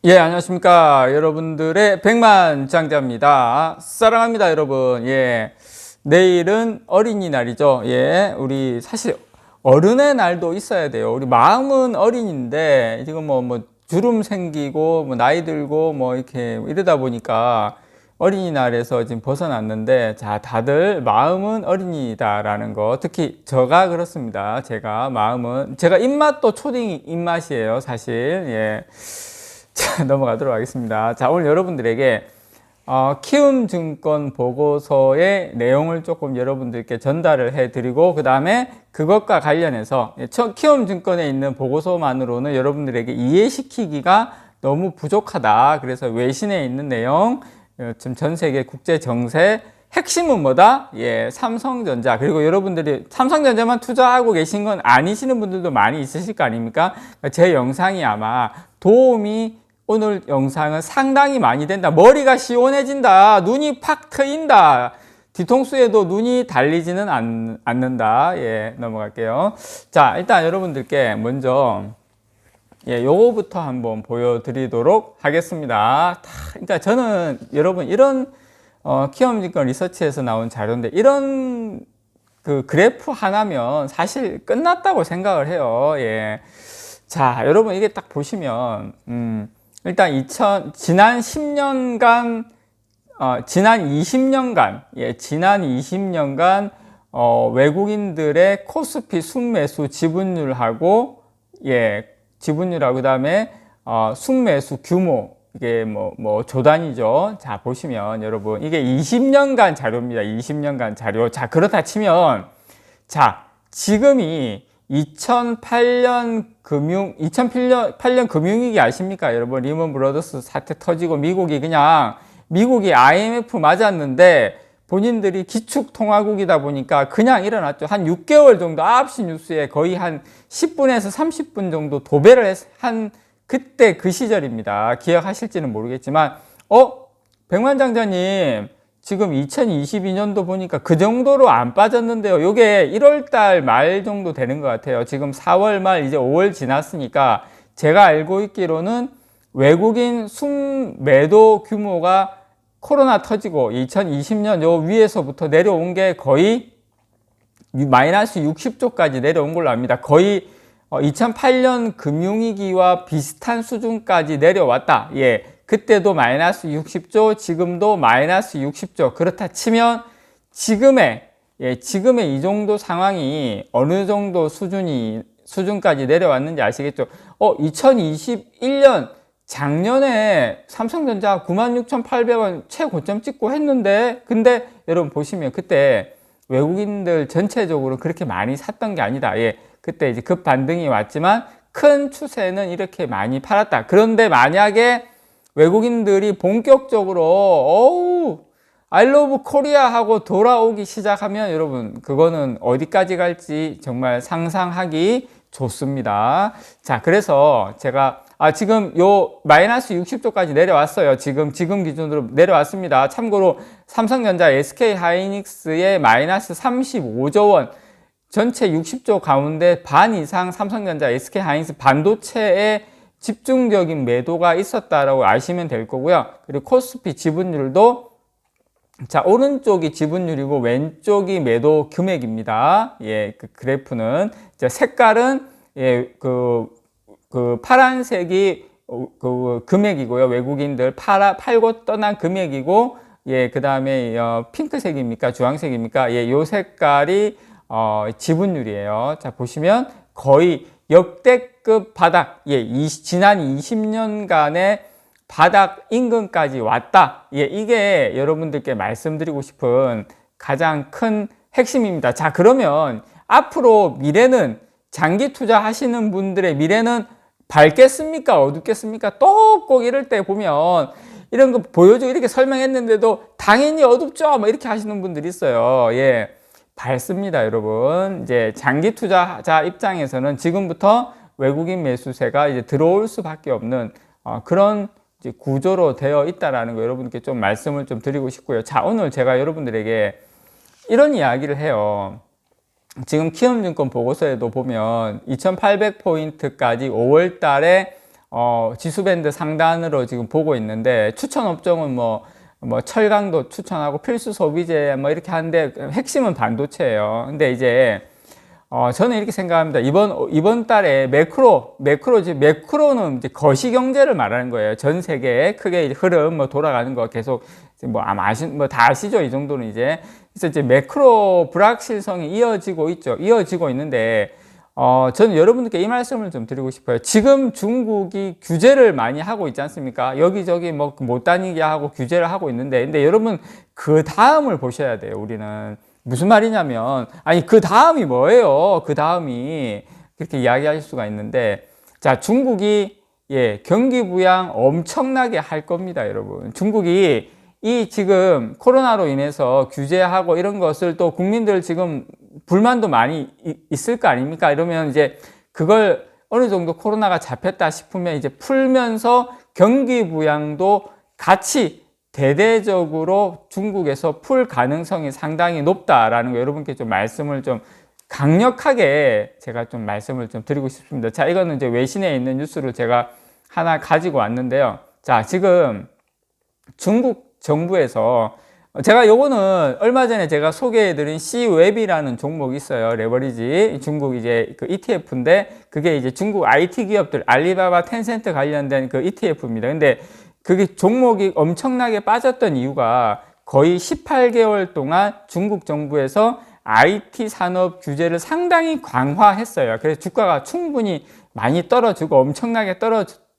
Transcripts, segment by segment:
예, 안녕하십니까. 여러분들의 백만장자입니다. 사랑합니다, 여러분. 예. 내일은 어린이날이죠. 예. 우리 사실 어른의 날도 있어야 돼요. 우리 마음은 어린인데, 지금 주름 생기고, 나이 들고, 이렇게 이러다 보니까 어린이날에서 지금 벗어났는데, 자, 다들 마음은 어린이다라는 거. 특히 저가 그렇습니다. 제가 입맛도 초딩 입맛이에요, 사실. 예. 자, 넘어가도록 하겠습니다. 자, 오늘 여러분들에게 키움증권 보고서의 내용을 조금 여러분들께 전달을 해드리고, 그 다음에 그것과 관련해서 키움증권에 있는 보고서만으로는 여러분들에게 이해시키기가 너무 부족하다. 그래서 외신에 있는 내용, 지금 전 세계 국제 정세 핵심은 뭐다? 예, 삼성전자. 그리고 여러분들이 삼성전자만 투자하고 계신 건 아니시는 분들도 많이 있으실 거 아닙니까? 제 영상이 아마 오늘 영상은 상당히 많이 된다. 머리가 시원해진다. 눈이 팍 트인다. 뒤통수에도 눈이 달리지는 않는다. 예, 넘어갈게요. 자, 일단 여러분들께 먼저 요거부터 한번 보여드리도록 하겠습니다. 그러니까 저는 여러분 이런 키움증권 리서치에서 나온 자료인데 이런 그 그래프 하나면 사실 끝났다고 생각을 해요. 예. 자, 여러분 이게 딱 보시면 일단 지난 10년간 지난 20년간 외국인들의 코스피 순매수 지분율하고 그다음에 순매수 규모 이게 조단위죠. 자, 보시면 여러분 이게 20년간 자료입니다. 20년간 자료. 자, 그렇다 치면 지금이 2008년 금융위기 아십니까? 여러분, 리먼 브러더스 사태 터지고 미국이 IMF 맞았는데 본인들이 기축통화국이다 보니까 그냥 일어났죠. 한 6개월 정도 9시 뉴스에 거의 한 10분에서 30분 정도 도배를 한 그때 그 시절입니다. 기억하실지는 모르겠지만, 백만장자님, 지금 2022년도 보니까 그 정도로 안 빠졌는데요. 요게 1월달 말 정도 되는 것 같아요. 지금 4월 말 이제 5월 지났으니까 제가 알고 있기로는 외국인 순매도 규모가 코로나 터지고 2020년 요 위에서부터 내려온 게 거의 마이너스 60조까지 내려온 걸로 압니다. 거의 2008년 금융위기와 비슷한 수준까지 내려왔다. 예. 그때도 마이너스 60조, 지금도 마이너스 60조. 그렇다 치면 지금의 이 정도 상황이 어느 정도 수준까지 내려왔는지 아시겠죠? 2021년 작년에 삼성전자 96,800원 최고점 찍고 했는데, 근데 여러분 보시면 그때 외국인들 전체적으로 그렇게 많이 샀던 게 아니다. 예. 그때 이제 급 반등이 왔지만 큰 추세는 이렇게 많이 팔았다. 그런데 만약에 외국인들이 본격적으로 I love Korea 하고 돌아오기 시작하면 여러분 그거는 어디까지 갈지 정말 상상하기 좋습니다. 자, 그래서 제가 지금 요 마이너스 60조까지 내려왔어요. 지금 기준으로 내려왔습니다. 참고로 삼성전자, SK하이닉스의 마이너스 35조 원, 전체 60조 가운데 반 이상 삼성전자, SK하이닉스 반도체에 집중적인 매도가 있었다라고 아시면 될 거고요. 그리고 코스피 지분율도 오른쪽이 지분율이고 왼쪽이 매도 금액입니다. 예, 그 그래프는 색깔은 그 파란색이 그 금액이고요. 외국인들 팔고 떠난 금액이고, 그 다음에 핑크색입니까? 주황색입니까? 요 색깔이 지분율이에요. 자, 보시면 거의 역대급 바닥, 지난 20년간의 바닥 임금까지 왔다. 이게 여러분들께 말씀드리고 싶은 가장 큰 핵심입니다. 자, 그러면 앞으로 미래는 장기 투자하시는 분들의 미래는 밝겠습니까? 어둡겠습니까? 또 꼭 이럴 때 보면 이런 거 보여주고 이렇게 설명했는데도 당연히 어둡죠? 이렇게 하시는 분들이 있어요. 밝습니다, 여러분. 이제 장기 투자자 입장에서는 지금부터 외국인 매수세가 이제 들어올 수밖에 없는 그런 이제 구조로 되어 있다라는 거 여러분께 좀 말씀을 좀 드리고 싶고요. 자, 오늘 제가 여러분들에게 이런 이야기를 해요. 지금 키움증권 보고서에도 보면 2800포인트까지 5월 달에 지수밴드 상단으로 지금 보고 있는데, 추천 업종은 뭐 철강도 추천하고 필수 소비재 뭐 이렇게 하는데, 핵심은 반도체예요. 근데 이제 저는 이렇게 생각합니다. 이번 달에 매크로는 이제 거시경제를 말하는 거예요. 전 세계에 크게 흐름 돌아가는 거 계속 아마 다 아시죠? 이 정도는 이제. 그래서 이제 매크로 불확실성이 이어지고 있죠. 이어지고 있는데, 저는 여러분들께 이 말씀을 좀 드리고 싶어요. 지금 중국이 규제를 많이 하고 있지 않습니까? 여기저기 못 다니게 하고 규제를 하고 있는데, 근데 여러분 그 다음을 보셔야 돼요. 우리는. 무슨 말이냐면, 아니, 그 다음이 뭐예요? 그 다음이. 그렇게 이야기할 수가 있는데, 자, 중국이, 경기 부양 엄청나게 할 겁니다, 여러분. 중국이 지금 코로나로 인해서 규제하고 이런 것을 또 국민들 지금 불만도 많이 있을 거 아닙니까? 이러면 이제 그걸 어느 정도 코로나가 잡혔다 싶으면 이제 풀면서 경기 부양도 같이 대대적으로 중국에서 풀 가능성이 상당히 높다라는 거 여러분께 좀 말씀을 좀 강력하게 제가 좀 말씀을 좀 드리고 싶습니다. 자, 이거는 이제 외신에 있는 뉴스를 제가 하나 가지고 왔는데요. 자, 지금 중국 정부에서 제가 요거는 얼마 전에 제가 소개해드린 C웹이라는 종목이 있어요. 레버리지. 중국 이제 그 ETF인데 그게 이제 중국 IT 기업들 알리바바, 텐센트 관련된 그 ETF입니다. 근데 그게 종목이 엄청나게 빠졌던 이유가 거의 18개월 동안 중국 정부에서 IT 산업 규제를 상당히 강화했어요. 그래서 주가가 충분히 많이 떨어지고 엄청나게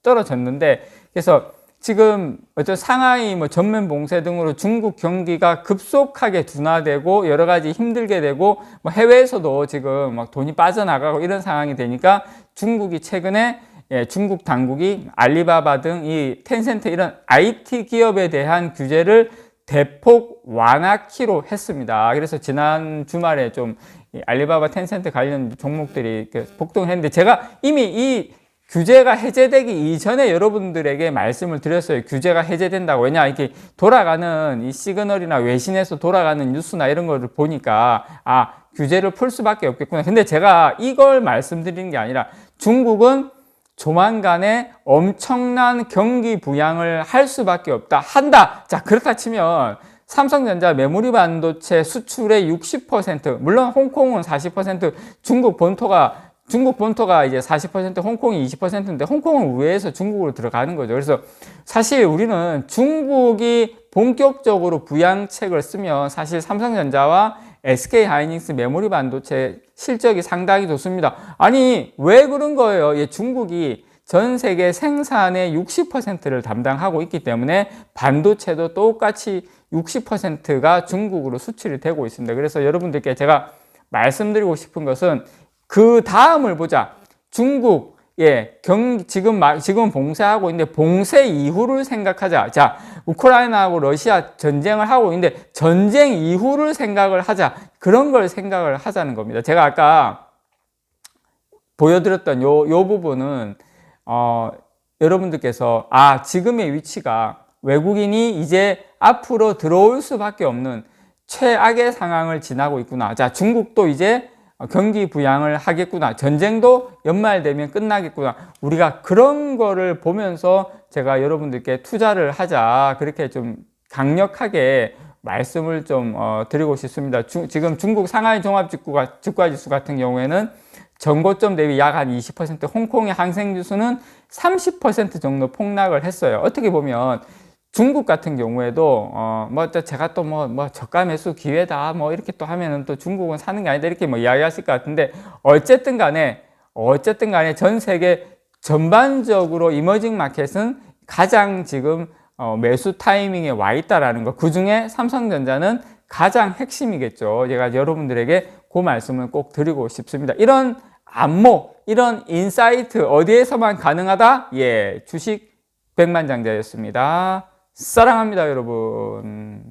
떨어졌는데, 그래서 지금 상하이 전면 봉쇄 등으로 중국 경기가 급속하게 둔화되고 여러 가지 힘들게 되고 해외에서도 지금 막 돈이 빠져나가고 이런 상황이 되니까 중국이 최근에 중국 당국이 알리바바 등 이 텐센트 이런 IT 기업에 대한 규제를 대폭 완화키로 했습니다. 그래서 지난 주말에 좀 알리바바, 텐센트 관련 종목들이 폭등을 했는데, 제가 이미 이 규제가 해제되기 이전에 여러분들에게 말씀을 드렸어요. 규제가 해제된다고. 왜냐, 이렇게 돌아가는 이 시그널이나 외신에서 돌아가는 뉴스나 이런 거를 보니까 규제를 풀 수밖에 없겠구나. 근데 제가 이걸 말씀드리는 게 아니라 중국은 조만간에 엄청난 경기 부양을 할 수밖에 없다. 한다. 자, 그렇다 치면 삼성전자 메모리 반도체 수출의 60%, 물론 홍콩은 40%, 중국 본토가 이제 40%, 홍콩이 20%인데 홍콩은 우회해서 중국으로 들어가는 거죠. 그래서 사실 우리는 중국이 본격적으로 부양책을 쓰면 사실 삼성전자와 SK하이닉스 메모리 반도체 실적이 상당히 좋습니다. 아니, 왜 그런 거예요? 중국이 전 세계 생산의 60%를 담당하고 있기 때문에 반도체도 똑같이 60%가 중국으로 수출이 되고 있습니다. 그래서 여러분들께 제가 말씀드리고 싶은 것은 그 다음을 보자. 중국, 지금 봉쇄하고 있는데 봉쇄 이후를 생각하자. 자, 우크라이나하고 러시아 전쟁을 하고 있는데 전쟁 이후를 생각을 하자. 그런 걸 생각을 하자는 겁니다. 제가 아까 보여드렸던 요 부분은, 여러분들께서, 지금의 위치가 외국인이 이제 앞으로 들어올 수밖에 없는 최악의 상황을 지나고 있구나. 자, 중국도 이제 경기 부양을 하겠구나. 전쟁도 연말 되면 끝나겠구나. 우리가 그런 거를 보면서 제가 여러분들께 투자를 하자. 그렇게 좀 강력하게 말씀을 좀 드리고 싶습니다. 지금 중국 상하이 종합주가지수 같은 경우에는 전고점 대비 약 한 20%, 홍콩의 항생지수는 30% 정도 폭락을 했어요. 어떻게 보면 중국 같은 경우에도 제가 또 저가 매수 기회다 이렇게 또 하면은 또 중국은 사는 게 아니다 이렇게 이야기하실 것 같은데, 어쨌든 간에 전 세계 전반적으로 이머징 마켓은 가장 지금 매수 타이밍에 와 있다라는 거, 그 중에 삼성전자는 가장 핵심이겠죠. 제가 여러분들에게 그 말씀을 꼭 드리고 싶습니다. 이런 안목, 이런 인사이트 어디에서만 가능하다? 주식 백만장자였습니다. 사랑합니다, 여러분.